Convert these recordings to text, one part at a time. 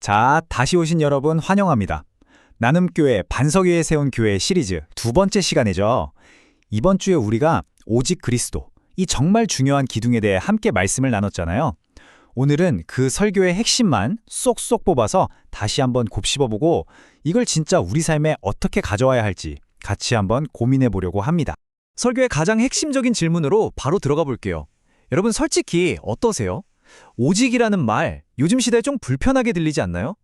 자, 다시 오신 여러분 환영합니다. 나눔교회 반석 위에 세운 교회 시리즈 두 번째 시간이죠. 이번 주에 우리가 오직 그리스도, 이 정말 중요한 기둥에 대해 함께 말씀을 나눴잖아요. 오늘은 그 설교의 핵심만 쏙쏙 뽑아서 다시 한번 곱씹어보고 이걸 진짜 우리 삶에 어떻게 가져와야 할지 같이 한번 고민해 보려고 합니다. 설교의 가장 핵심적인 질문으로 바로 들어가 볼게요. 여러분 솔직히 어떠세요? 오직이라는 말, 요즘 시대에 좀 불편하게 들리지 않나요?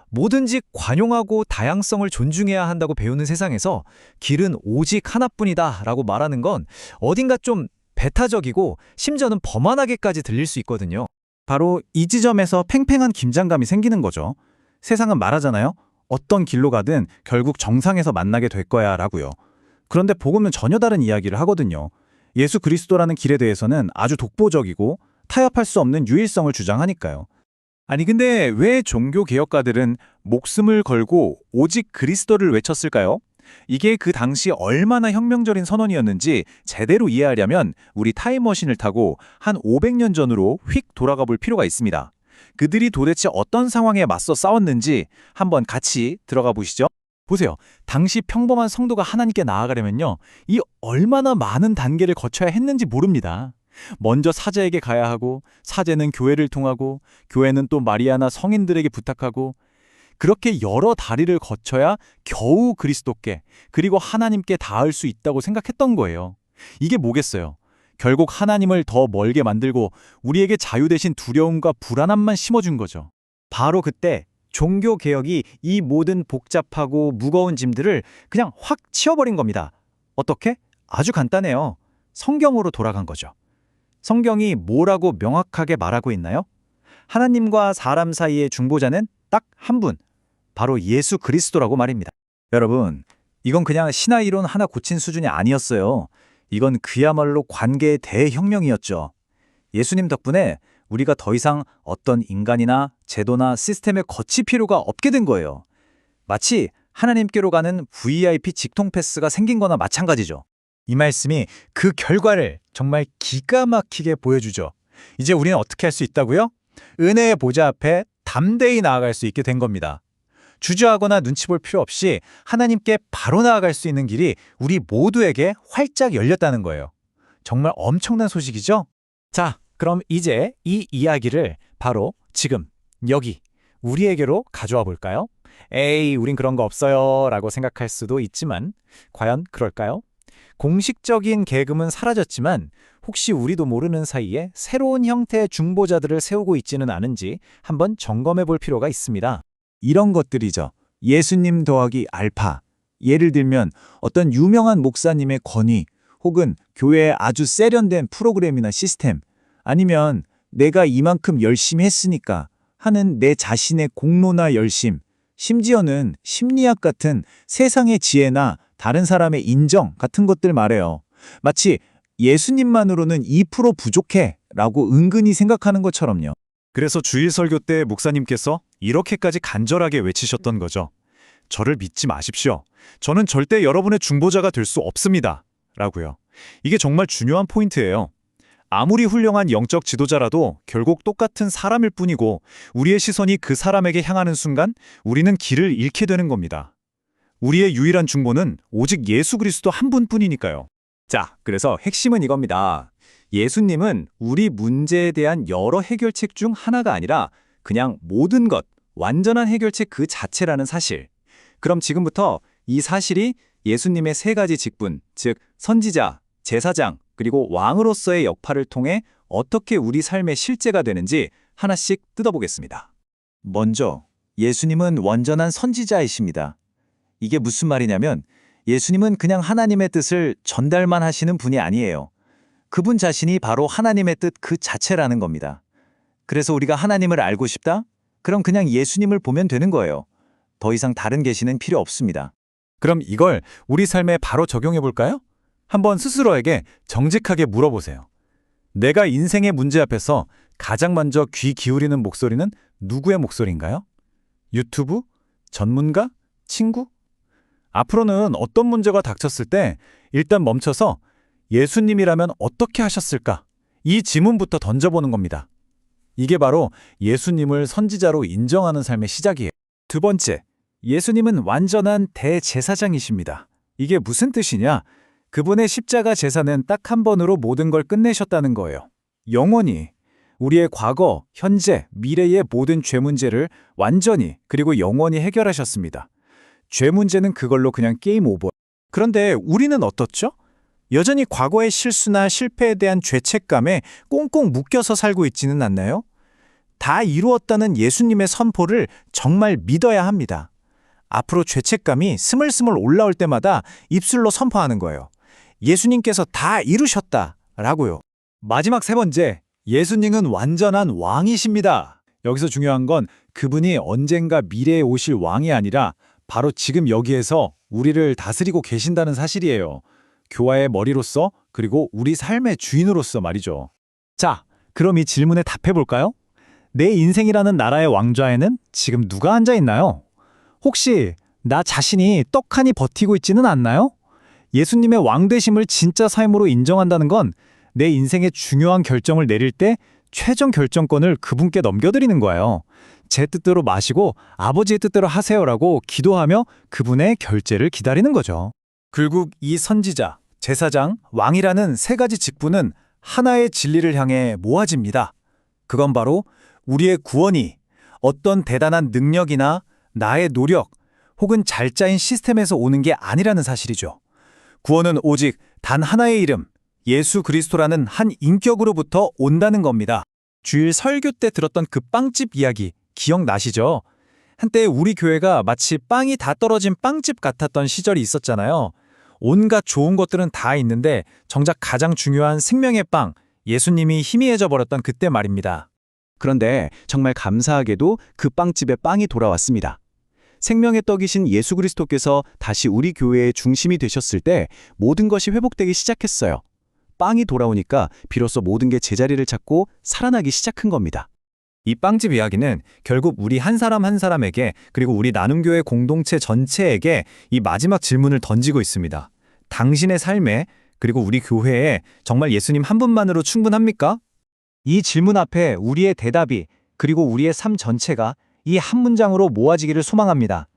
뭐든지 관용하고 다양성을 존중해야 한다고 배우는 세상에서 길은 오직 하나뿐이다 라고 말하는 건 어딘가 좀 배타적이고 심지어는 범안하게까지 들릴 수 있거든요. 바로 이 지점에서 팽팽한 긴장감이 생기는 거죠. 세상은 말하잖아요. 어떤 길로 가든 결국 정상에서 만나게 될 거야 라고요. 그런데 복음은 전혀 다른 이야기를 하거든요. 예수 그리스도라는 길에 대해서는 아주 독보적이고 타협할 수 없는 유일성을 주장하니까요. 아니 근데 왜 종교개혁가들은 목숨을 걸고 오직 그리스도를 외쳤을까요? 이게 그 당시 얼마나 혁명적인 선언이었는지 제대로 이해하려면 우리 타임머신을 타고 한 500년 전으로 휙 돌아가 볼 필요가 있습니다. 그들이 도대체 어떤 상황에 맞서 싸웠는지 한번 같이 들어가 보시죠. 보세요. 당시 평범한 성도가 하나님께 나아가려면요. 이 얼마나 많은 단계를 거쳐야 했는지 모릅니다. 먼저 사제에게 가야 하고 사제는 교회를 통하고 교회는 또 마리아나 성인들에게 부탁하고 그렇게 여러 다리를 거쳐야 겨우 그리스도께 그리고 하나님께 닿을 수 있다고 생각했던 거예요. 이게 뭐겠어요? 결국 하나님을 더 멀게 만들고 우리에게 자유 대신 두려움과 불안함만 심어준 거죠. 바로 그때 종교개혁이 이 모든 복잡하고 무거운 짐들을 그냥 확 치워버린 겁니다. 어떻게? 아주 간단해요. 성경으로 돌아간 거죠. 성경이 뭐라고 명확하게 말하고 있나요? 하나님과 사람 사이의 중보자는 딱 한 분, 바로 예수 그리스도라고 말입니다. 여러분, 이건 그냥 신화 이론 하나 고친 수준이 아니었어요. 이건 그야말로 관계의 대혁명이었죠. 예수님 덕분에 우리가 더 이상 어떤 인간이나 제도나 시스템에 거칠 필요가 없게 된 거예요. 마치 하나님께로 가는 VIP 직통 패스가 생긴 거나 마찬가지죠. 이 말씀이 그 결과를 정말 기가 막히게 보여주죠. 이제 우리는 어떻게 할 수 있다고요? 은혜의 보좌 앞에 담대히 나아갈 수 있게 된 겁니다. 주저하거나 눈치 볼 필요 없이 하나님께 바로 나아갈 수 있는 길이 우리 모두에게 활짝 열렸다는 거예요. 정말 엄청난 소식이죠? 자, 그럼 이제 이 이야기를 바로 지금, 여기, 우리에게로 가져와 볼까요? 에이, 우린 그런 거 없어요 라고 생각할 수도 있지만 과연 그럴까요? 공식적인 계급은 사라졌지만 혹시 우리도 모르는 사이에 새로운 형태의 중보자들을 세우고 있지는 않은지 한번 점검해 볼 필요가 있습니다. 이런 것들이죠. 예수님 더하기 알파. 예를 들면 어떤 유명한 목사님의 권위 혹은 교회의 아주 세련된 프로그램이나 시스템 아니면 내가 이만큼 열심히 했으니까 하는 내 자신의 공로나 열심 심지어는 심리학 같은 세상의 지혜나 다른 사람의 인정 같은 것들 말해요. 마치 예수님만으로는 2% 부족해 라고 은근히 생각하는 것처럼요. 그래서 주일 설교 때 목사님께서 이렇게까지 간절하게 외치셨던 거죠. 저를 믿지 마십시오. 저는 절대 여러분의 중보자가 될 수 없습니다. 라고요. 이게 정말 중요한 포인트예요. 아무리 훌륭한 영적 지도자라도 결국 똑같은 사람일 뿐이고 우리의 시선이 그 사람에게 향하는 순간 우리는 길을 잃게 되는 겁니다. 우리의 유일한 중보는 오직 예수 그리스도 한 분뿐이니까요. 자, 그래서 핵심은 이겁니다. 예수님은 우리 문제에 대한 여러 해결책 중 하나가 아니라 그냥 모든 것, 완전한 해결책 그 자체라는 사실. 그럼 지금부터 이 사실이 예수님의 세 가지 직분, 즉 선지자, 제사장, 그리고 왕으로서의 역할을 통해 어떻게 우리 삶의 실제가 되는지 하나씩 뜯어보겠습니다. 먼저 예수님은 완전한 선지자이십니다. 이게 무슨 말이냐면 예수님은 그냥 하나님의 뜻을 전달만 하시는 분이 아니에요. 그분 자신이 바로 하나님의 뜻 그 자체라는 겁니다. 그래서 우리가 하나님을 알고 싶다? 그럼 그냥 예수님을 보면 되는 거예요. 더 이상 다른 계시는 필요 없습니다. 그럼 이걸 우리 삶에 바로 적용해 볼까요? 한번 스스로에게 정직하게 물어보세요. 내가 인생의 문제 앞에서 가장 먼저 귀 기울이는 목소리는 누구의 목소리인가요? 유튜브? 전문가? 친구? 앞으로는 어떤 문제가 닥쳤을 때 일단 멈춰서 예수님이라면 어떻게 하셨을까? 이 질문부터 던져보는 겁니다. 이게 바로 예수님을 선지자로 인정하는 삶의 시작이에요. 두 번째, 예수님은 완전한 대제사장이십니다. 이게 무슨 뜻이냐? 그분의 십자가 제사는 딱 한 번으로 모든 걸 끝내셨다는 거예요. 영원히 우리의 과거, 현재, 미래의 모든 죄 문제를 완전히 그리고 영원히 해결하셨습니다. 죄 문제는 그걸로 그냥 게임 오버. 그런데 우리는 어떻죠? 여전히 과거의 실수나 실패에 대한 죄책감에 꽁꽁 묶여서 살고 있지는 않나요? 다 이루었다는 예수님의 선포를 정말 믿어야 합니다. 앞으로 죄책감이 스물스물 올라올 때마다 입술로 선포하는 거예요. 예수님께서 다 이루셨다라고요. 마지막 세 번째, 예수님은 완전한 왕이십니다. 여기서 중요한 건 그분이 언젠가 미래에 오실 왕이 아니라 바로 지금 여기에서 우리를 다스리고 계신다는 사실이에요. 교화의 머리로서 그리고 우리 삶의 주인으로서 말이죠. 자, 그럼 이 질문에 답해볼까요? 내 인생이라는 나라의 왕좌에는 지금 누가 앉아 있나요? 혹시 나 자신이 떡하니 버티고 있지는 않나요? 예수님의 왕되심을 진짜 삶으로 인정한다는 건 내 인생의 중요한 결정을 내릴 때 최종 결정권을 그분께 넘겨드리는 거예요. 제 뜻대로 마시고 아버지의 뜻대로 하세요라고 기도하며 그분의 결재를 기다리는 거죠. 결국 이 선지자, 제사장, 왕이라는 세 가지 직분은 하나의 진리를 향해 모아집니다. 그건 바로 우리의 구원이 어떤 대단한 능력이나 나의 노력 혹은 잘 짜인 시스템에서 오는 게 아니라는 사실이죠. 구원은 오직 단 하나의 이름, 예수 그리스도라는 한 인격으로부터 온다는 겁니다. 주일 설교 때 들었던 그 빵집 이야기 기억나시죠? 한때 우리 교회가 마치 빵이 다 떨어진 빵집 같았던 시절이 있었잖아요. 온갖 좋은 것들은 다 있는데 정작 가장 중요한 생명의 빵, 예수님이 희미해져 버렸던 그때 말입니다. 그런데 정말 감사하게도 그 빵집에 빵이 돌아왔습니다. 생명의 떡이신 예수 그리스도께서 다시 우리 교회의 중심이 되셨을 때 모든 것이 회복되기 시작했어요. 빵이 돌아오니까 비로소 모든 게 제자리를 찾고 살아나기 시작한 겁니다. 이 빵집 이야기는 결국 우리 한 사람 한 사람에게 그리고 우리 나눔교회 공동체 전체에게 이 마지막 질문을 던지고 있습니다. 당신의 삶에 그리고 우리 교회에 정말 예수님 한 분만으로 충분합니까? 이 질문 앞에 우리의 대답이 그리고 우리의 삶 전체가 이 한 문장으로 모아지기를 소망합니다.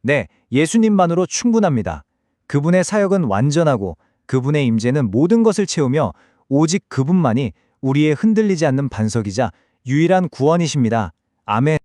네, 예수님만으로 충분합니다. 그분의 사역은 완전하고 그분의 임재는 모든 것을 채우며 오직 그분만이 우리의 흔들리지 않는 반석이자 유일한 구원이십니다. 아멘.